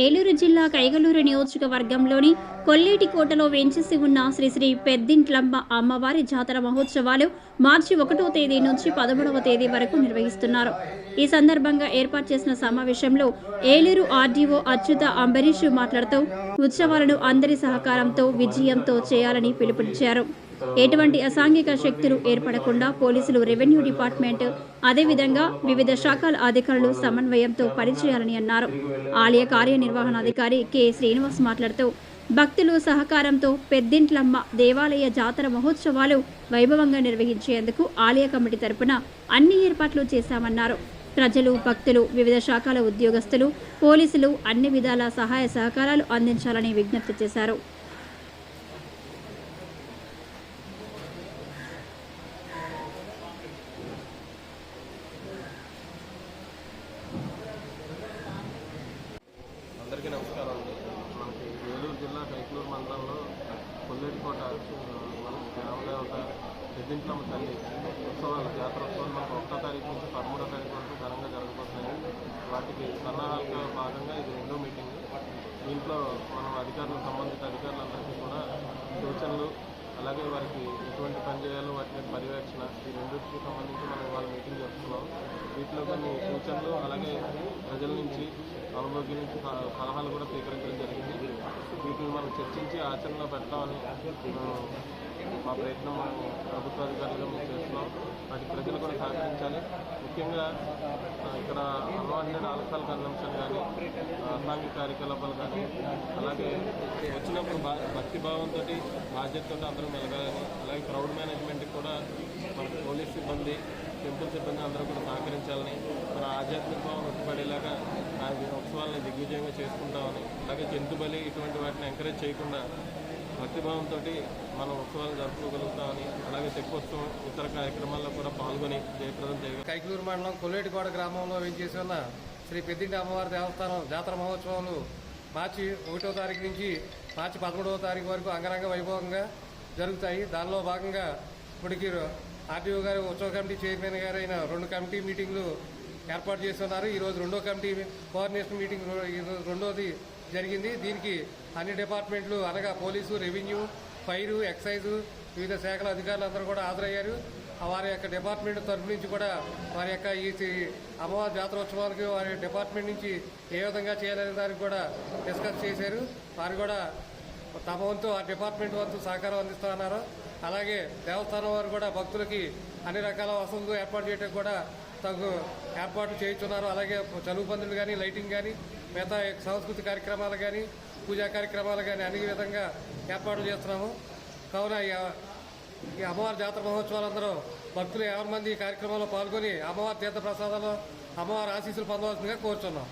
ఏలూరు జిల్లా కైగలూరు నియోజకవర్గంలోని కొల్లేటికోటలో వేంచేసి ఉన్న శ్రీ శ్రీ పెద్దింట్లమ్మ అమ్మవారి జాతర మహోత్సవాలు మార్చి 1వ తేదీ నుంచి 13వ తేదీ వరకు నిర్వహిస్తున్నారు. ఈ సందర్భంగా ఏర్పాటు చేసిన సమావేశంలో ఏలూరు ఆర్డీఓ అచ్యుత అంబరీష్ మాట్లాడుతూ ఉత్సవాలను అందరి సహకారంతో విజయంతో చేయాలని పిలుపునిచ్చారు. ఎటువంటి అసాంఘిక శక్తులు ఏర్పడకుండా పోలీసులు, రెవెన్యూ డిపార్ట్మెంట్, అదేవిధంగా వివిధ శాఖల అధికారులు సమన్వయంతో పనిచేయాలని అన్నారు. ఆలయ కార్యనిర్వహణాధికారి కె శ్రీనివాస్ మాట్లాడుతూ భక్తులు సహకారంతో పెద్దింట్లమ్మ దేవాలయ జాతర మహోత్సవాలు వైభవంగా నిర్వహించేందుకు ఆలయ కమిటీ తరపున అన్ని ఏర్పాట్లు చేశామన్నారు. ప్రజలు, భక్తులు, వివిధ శాఖల ఉద్యోగస్తులు, పోలీసులు అన్ని విధాల సహాయ సహకారాలు అందించాలని విజ్ఞప్తి చేశారు. అందరికీ నమస్కారం అండి. మనకి ఏలూరు జిల్లా కైకలూరు మండలంలో కొల్లేటికోట మన గ్రామదేవత పెద్దింట్లమ్మ తల్లి ఉత్సవాలు, జాతర ఉత్సవాలు మనకు 1వ తారీఖు నుంచి 13వ తారీఖు వరకు ఘనంగా జరగబోతున్నాయి. వాటికి సన్నాహాలుగా భాగంగా ఇది 2వ మీటింగ్. దీంట్లో మనం సంబంధిత అధికారులందరికీ కూడా సూచనలు, అలాగే వారికి ఎటువంటి పని చేయాలో వాటి పర్యవేక్షణ, ఈ రెండింటికి సంబంధించి మనం వాళ్ళ మీటింగ్ జరుపుతున్నాం. వీటిలో కొన్ని సూచనలు, అలాగే ప్రజల నుంచి, అనుభవం నుంచి సలహాలు కూడా స్వీకరించడం జరిగింది. వీటిని మనం చర్చించి ఆచరణలో పెట్టామని మా ప్రయత్నం ప్రభుత్వ అధికారులుగా మేము చేస్తున్నాం. వాటికి ప్రజలు కూడా సహకరించాలి. ముఖ్యంగా ఇక్కడ అన్వాంటెడ్ ఆల్కహాల్ కన్సంప్షన్ కానీ, అసాంఘిక కార్యకలాపాలు కానీ, అలాగే వచ్చినప్పుడు భక్తిభావంతో బాధ్యతతో అందరూ మెలగాలని, అలాగే క్రౌడ్ మేనేజ్మెంట్కి కూడా మన పోలీస్ సిబ్బంది, టెంపుల్ సిబ్బంది అందరూ కూడా సహకరించాలని, మన ఆధ్యాత్మిక భావం ఉట్టిపడేలాగా ఆ ఉత్సవాలని దిగ్విజయంగా చేసుకుంటామని, అలాగే జంతు బలి ఇటువంటి వాటిని ఎంకరేజ్ చేయకుండా భక్తిభావంతో మనం ఉత్సవాలు జరుపుకోగలుగుతామని, అలాగే తెప్పోత్సవం ఇతర కార్యక్రమాల్లో కూడా పాల్గొని జయప్రదం చేయగలం. కైకలూరు మండలం కొల్లేటికోట గ్రామంలో వేంచేసి ఉన్న శ్రీ పెద్దింటి అమ్మవారి దేవస్థానం జాతర మహోత్సవాలు మార్చి 1వ తారీఖు నుంచి మార్చి 13వ తారీఖు వరకు అంగరంగ వైభవంగా జరుగుతాయి. దానిలో భాగంగా ఇప్పటికీ ఆర్టీఓ గారు, ఉత్సవ కమిటీ చైర్మన్ గారు అయిన 2 కమిటీ మీటింగ్లు ఏర్పాటు చేస్తున్నారు. ఈరోజు 2వ కమిటీ కోఆర్డినేషన్ మీటింగ్ రెండోది జరిగింది. దీనికి అన్ని డిపార్ట్మెంట్లు అనగా పోలీసు, రెవెన్యూ, ఫైరు, ఎక్సైజు, వివిధ శాఖల అధికారులందరూ కూడా హాజరయ్యారు. వారి యొక్క డిపార్ట్మెంట్ తరఫు నుంచి కూడా వారి యొక్క ఈ అమ్మవారి జాతరోత్సవాలకి వారి డిపార్ట్మెంట్ నుంచి ఏ విధంగా చేయాలనే దానికి కూడా డిస్కస్ చేశారు. వారు కూడా తమ వంతు, ఆ డిపార్ట్మెంట్ వంతు సహకారం అందిస్తున్నారు. అలాగే దేవస్థానం వారు కూడా భక్తులకి అన్ని రకాల వసతులు ఏర్పాటు చేయడానికి కూడా తగు ఏర్పాట్లు చేయించున్నారు. అలాగే చలువు పందులు కానీ, లైటింగ్ కానీ, మిగతా సాంస్కృతిక కార్యక్రమాలు కానీ, పూజా కార్యక్రమాలు కానీ అన్ని విధంగా ఏర్పాట్లు చేస్తున్నాము. కావున ఈ అమ్మవారి జాతర మహోత్సవాలందరూ భక్తులు 50 మంది ఈ కార్యక్రమంలో పాల్గొని అమ్మవారి తీర్థ ప్రసాదాలు, అమ్మవారి ఆశీస్సులు పొందవలసిందిగా కోరుచున్నాం.